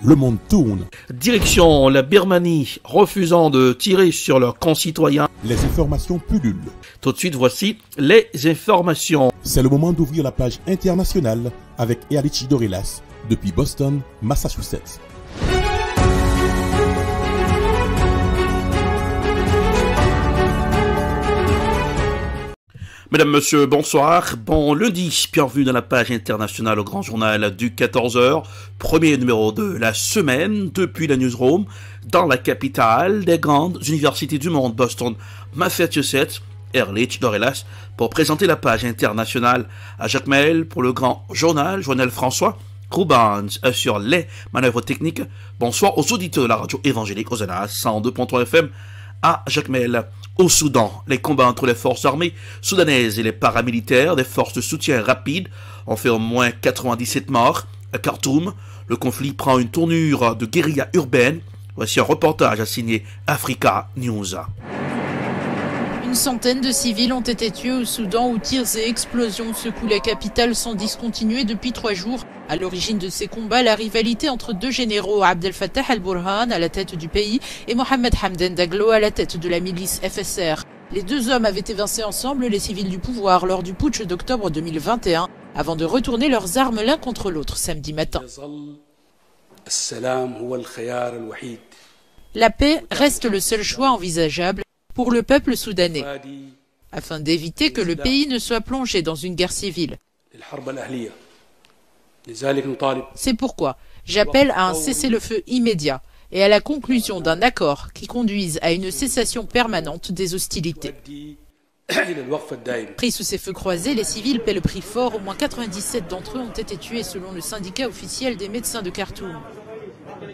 le monde tourne. Direction la Birmanie, refusant de tirer sur leurs concitoyens. Les informations pullulent. Tout de suite, voici les informations. C'est le moment d'ouvrir la page internationale avec Ealichi Dorelas depuis Boston, Massachusetts. Mesdames, Messieurs, bonsoir, bon lundi, bienvenue dans la page internationale au grand journal du 14h, premier numéro de la semaine depuis la newsroom, dans la capitale des grandes universités du monde, Boston, Massachusetts, Ealichi Dorelas, pour présenter la page internationale à Jacques Mel pour le grand journal, Joël François, Rubans sur les manœuvres techniques. Bonsoir aux auditeurs de la radio évangélique Hosanna 102.3 FM à Jacques Mel. Au Soudan, les combats entre les forces armées soudanaises et les paramilitaires des forces de soutien rapide ont fait au moins 97 morts. À Khartoum, le conflit prend une tournure de guérilla urbaine. Voici un reportage à signer Africa News. Une centaine de civils ont été tués au Soudan où tirs et explosions secouent la capitale sans discontinuer depuis 3 jours. À l'origine de ces combats, la rivalité entre deux généraux, Abdel Fattah al-Burhan à la tête du pays et Mohamed Hamdan Daglo à la tête de la milice FSR. Les deux hommes avaient évincé ensemble les civils du pouvoir lors du putsch d'octobre 2021 avant de retourner leurs armes l'un contre l'autre samedi matin. La paix reste le seul choix envisageable pour le peuple soudanais, afin d'éviter que le pays ne soit plongé dans une guerre civile. C'est pourquoi j'appelle à un cessez-le-feu immédiat et à la conclusion d'un accord qui conduise à une cessation permanente des hostilités. Pris sous ces feux croisés, les civils paient le prix fort. Au moins 97 d'entre eux ont été tués selon le syndicat officiel des médecins de Khartoum.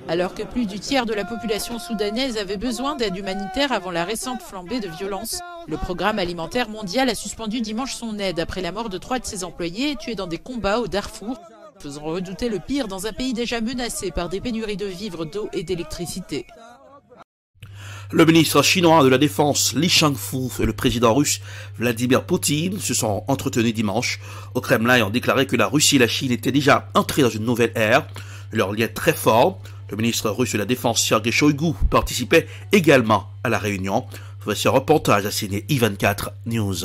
Alors que plus du tiers de la population soudanaise avait besoin d'aide humanitaire avant la récente flambée de violence, le Programme alimentaire mondial a suspendu dimanche son aide après la mort de 3 de ses employés tués dans des combats au Darfour, faisant redouter le pire dans un pays déjà menacé par des pénuries de vivres, d'eau et d'électricité. Le ministre chinois de la Défense Li Shangfu et le président russe Vladimir Poutine se sont entretenus dimanche au Kremlin et ont déclaré que la Russie et la Chine étaient déjà entrées dans une nouvelle ère. Leur lien très fort. Le ministre russe de la Défense Sergei Shoigu participait également à la réunion. Voici un reportage à signer I24 News.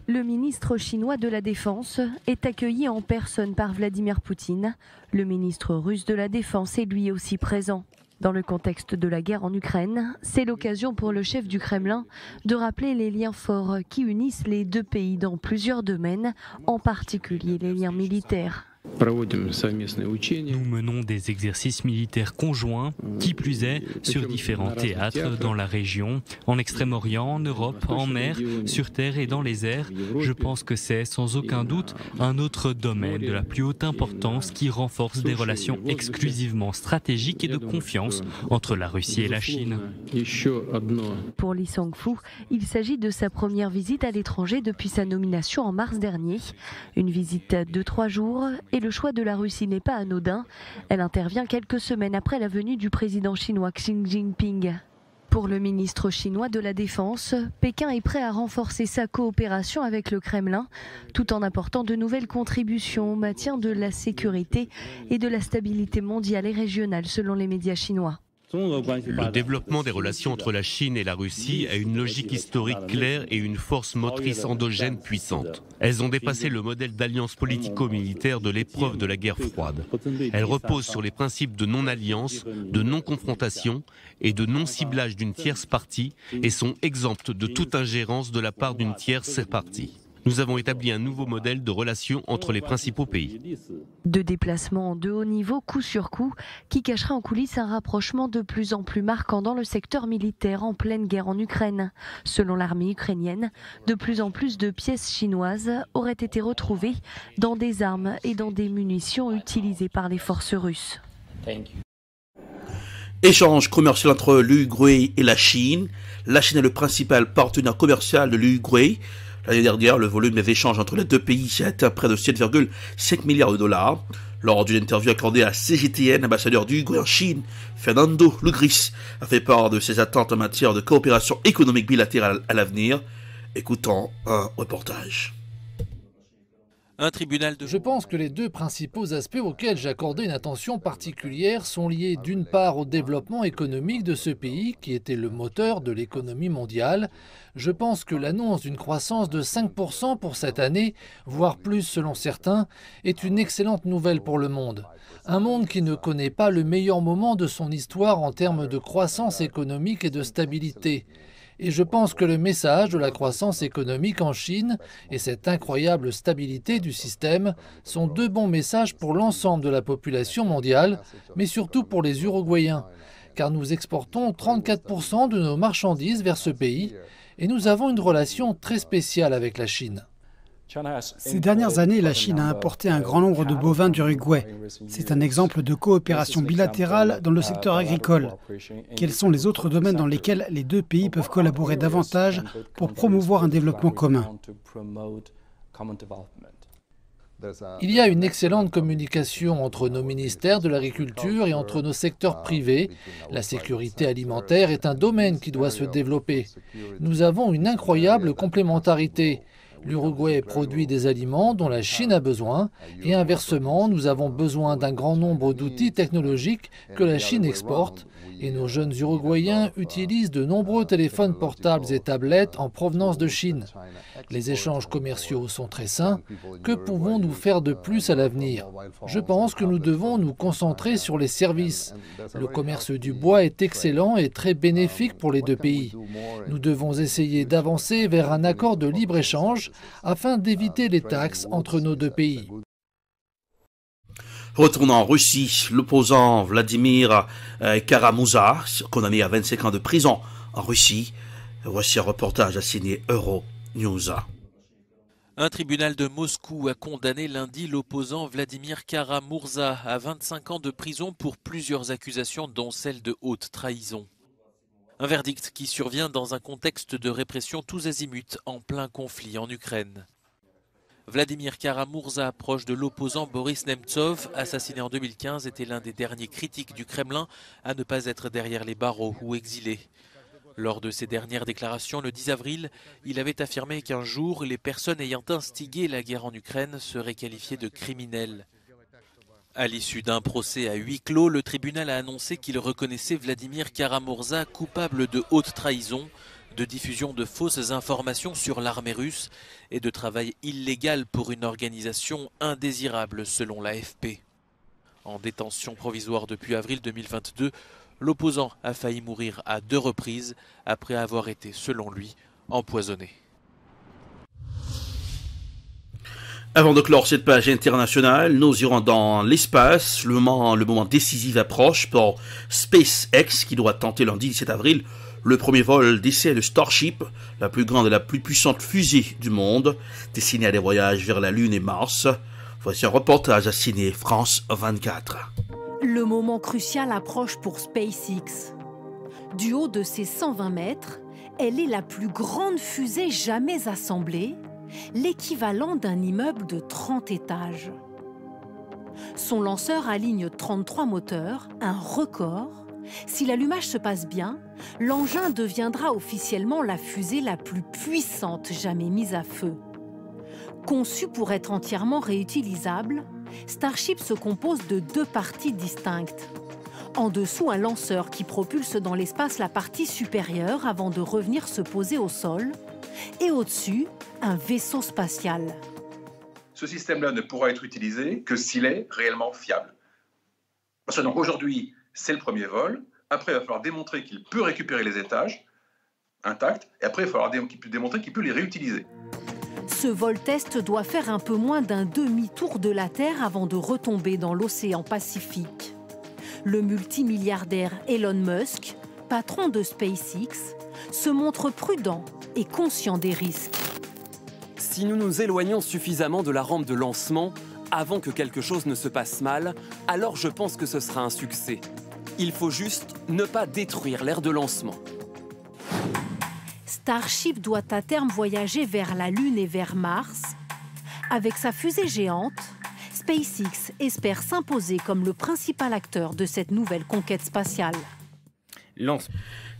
Le ministre chinois de la Défense est accueilli en personne par Vladimir Poutine. Le ministre russe de la Défense est lui aussi présent. Dans le contexte de la guerre en Ukraine, c'est l'occasion pour le chef du Kremlin de rappeler les liens forts qui unissent les deux pays dans plusieurs domaines, en particulier les liens militaires. Nous menons des exercices militaires conjoints, qui plus est, sur différents théâtres dans la région, en Extrême-Orient, en Europe, en mer, sur terre et dans les airs. Je pense que c'est sans aucun doute un autre domaine de la plus haute importance qui renforce des relations exclusivement stratégiques et de confiance entre la Russie et la Chine. Pour Li Shangfu, il s'agit de sa première visite à l'étranger depuis sa nomination en mars dernier. Une visite de 3 jours. Et le choix de la Russie n'est pas anodin. Elle intervient quelques semaines après la venue du président chinois Xi Jinping. Pour le ministre chinois de la Défense, Pékin est prêt à renforcer sa coopération avec le Kremlin, tout en apportant de nouvelles contributions au maintien de la sécurité et de la stabilité mondiale et régionale selon les médias chinois. Le développement des relations entre la Chine et la Russie a une logique historique claire et une force motrice endogène puissante. Elles ont dépassé le modèle d'alliance politico-militaire de l'épreuve de la guerre froide. Elles reposent sur les principes de non-alliance, de non-confrontation et de non-ciblage d'une tierce partie et sont exemptes de toute ingérence de la part d'une tierce partie. Nous avons établi un nouveau modèle de relations entre les principaux pays. De déplacements de haut niveau, coup sur coup, qui cachera en coulisses un rapprochement de plus en plus marquant dans le secteur militaire en pleine guerre en Ukraine. Selon l'armée ukrainienne, de plus en plus de pièces chinoises auraient été retrouvées dans des armes et dans des munitions utilisées par les forces russes. Échange commercial entre l'Uruguay et la Chine. La Chine est le principal partenaire commercial de l'Uruguay. L'année dernière, le volume des échanges entre les deux pays s'est atteint près de 7,5 milliards de dollars. Lors d'une interview accordée à CGTN, l'ambassadeur du Uruguay en Chine, Fernando Lugris, a fait part de ses attentes en matière de coopération économique bilatérale à l'avenir. Écoutons un reportage. Je pense que les deux principaux aspects auxquels j'ai accordé une attention particulière sont liés d'une part au développement économique de ce pays qui était le moteur de l'économie mondiale. Je pense que l'annonce d'une croissance de 5% pour cette année, voire plus selon certains, est une excellente nouvelle pour le monde. Un monde qui ne connaît pas le meilleur moment de son histoire en termes de croissance économique et de stabilité. Et je pense que le message de la croissance économique en Chine et cette incroyable stabilité du système sont deux bons messages pour l'ensemble de la population mondiale, mais surtout pour les Uruguayens, car nous exportons 34% de nos marchandises vers ce pays et nous avons une relation très spéciale avec la Chine. Ces dernières années, la Chine a importé un grand nombre de bovins d'Uruguay. C'est un exemple de coopération bilatérale dans le secteur agricole. Quels sont les autres domaines dans lesquels les deux pays peuvent collaborer davantage pour promouvoir un développement commun ? Il y a une excellente communication entre nos ministères de l'agriculture et entre nos secteurs privés. La sécurité alimentaire est un domaine qui doit se développer. Nous avons une incroyable complémentarité. L'Uruguay produit des aliments dont la Chine a besoin et inversement, nous avons besoin d'un grand nombre d'outils technologiques que la Chine exporte et nos jeunes Uruguayens utilisent de nombreux téléphones portables et tablettes en provenance de Chine. Les échanges commerciaux sont très sains. Que pouvons-nous faire de plus à l'avenir? Je pense que nous devons nous concentrer sur les services. Le commerce du bois est excellent et très bénéfique pour les deux pays. Nous devons essayer d'avancer vers un accord de libre-échange afin d'éviter les taxes entre nos deux pays. Retournant en Russie, l'opposant Vladimir Kara-Murza, condamné à 25 ans de prison en Russie. Voici un reportage à signer Euronews. Un tribunal de Moscou a condamné lundi l'opposant Vladimir Kara-Murza à 25 ans de prison pour plusieurs accusations dont celle de haute trahison. Un verdict qui survient dans un contexte de répression tous azimuts en plein conflit en Ukraine. Vladimir Kara-Murza, proche de l'opposant Boris Nemtsov, assassiné en 2015, était l'un des derniers critiques du Kremlin à ne pas être derrière les barreaux ou exilé. Lors de ses dernières déclarations le 10 avril, il avait affirmé qu'un jour, les personnes ayant instigé la guerre en Ukraine seraient qualifiées de criminels. À l'issue d'un procès à huis clos, le tribunal a annoncé qu'il reconnaissait Vladimir Kara-Murza coupable de haute trahison, de diffusion de fausses informations sur l'armée russe et de travail illégal pour une organisation indésirable selon l'AFP. En détention provisoire depuis avril 2022, l'opposant a failli mourir à 2 reprises après avoir été, selon lui, empoisonné. Avant de clore cette page internationale, nous irons dans l'espace. Le moment décisif approche pour SpaceX qui doit tenter lundi 17 avril le premier vol d'essai de Starship, la plus grande et la plus puissante fusée du monde, destinée à des voyages vers la Lune et Mars. Voici un reportage à signer France 24. Le moment crucial approche pour SpaceX. Du haut de ses 120 mètres, elle est la plus grande fusée jamais assemblée, l'équivalent d'un immeuble de 30 étages. Son lanceur aligne 33 moteurs, un record. Si l'allumage se passe bien, l'engin deviendra officiellement la fusée la plus puissante jamais mise à feu. Conçu pour être entièrement réutilisable, Starship se compose de 2 parties distinctes. En dessous, un lanceur qui propulse dans l'espace la partie supérieure avant de revenir se poser au sol. Et au-dessus, un vaisseau spatial. Ce système-là ne pourra être utilisé que s'il est réellement fiable. Parce que donc aujourd'hui, c'est le premier vol. Après, il va falloir démontrer qu'il peut récupérer les étages intacts. Et après, il va falloir démontrer qu'il peut les réutiliser. Ce vol-test doit faire un peu moins d'un demi-tour de la Terre avant de retomber dans l'océan Pacifique. Le multimilliardaire Elon Musk, patron de SpaceX, se montre prudent et conscient des risques. Si nous nous éloignons suffisamment de la rampe de lancement, avant que quelque chose ne se passe mal, alors je pense que ce sera un succès. Il faut juste ne pas détruire l'aire de lancement. Starship doit à terme voyager vers la Lune et vers Mars. Avec sa fusée géante, SpaceX espère s'imposer comme le principal acteur de cette nouvelle conquête spatiale.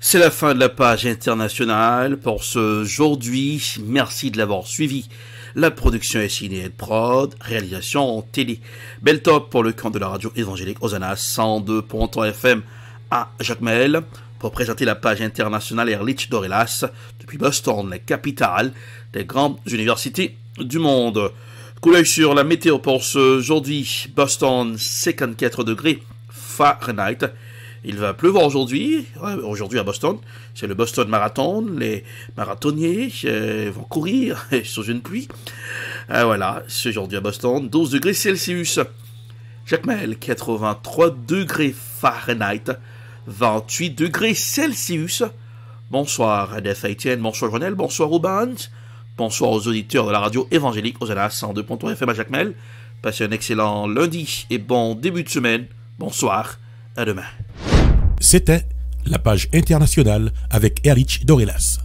C'est la fin de la page internationale pour ce aujourd'hui. Merci de l'avoir suivi. La production est signée Ed Prod, réalisation télé. Bel top pour le camp de la radio évangélique Hosanna 102.3 FM à Jacmel pour présenter la page internationale Ehrlich Dorelas depuis Boston, la capitale des grandes universités du monde. Coup d'œil sur la météo pour ce jeudi. Boston, 54 degrés Fahrenheit. Il va pleuvoir aujourd'hui à Boston. C'est le Boston Marathon. Les marathoniers vont courir sous une pluie. Voilà, c'est aujourd'hui à Boston, 12 degrés Celsius. Jacmel, 83 degrés Fahrenheit, 28 degrés Celsius. Bonsoir Adèle Etienne, bonsoir Jonel, bonsoir Aubin, bonsoir aux auditeurs de la radio évangélique Hosanna 102.3 FM à Jacmel. Passez un excellent lundi et bon début de semaine. Bonsoir, à demain. C'était la page internationale avec Ehrlich Dorelas.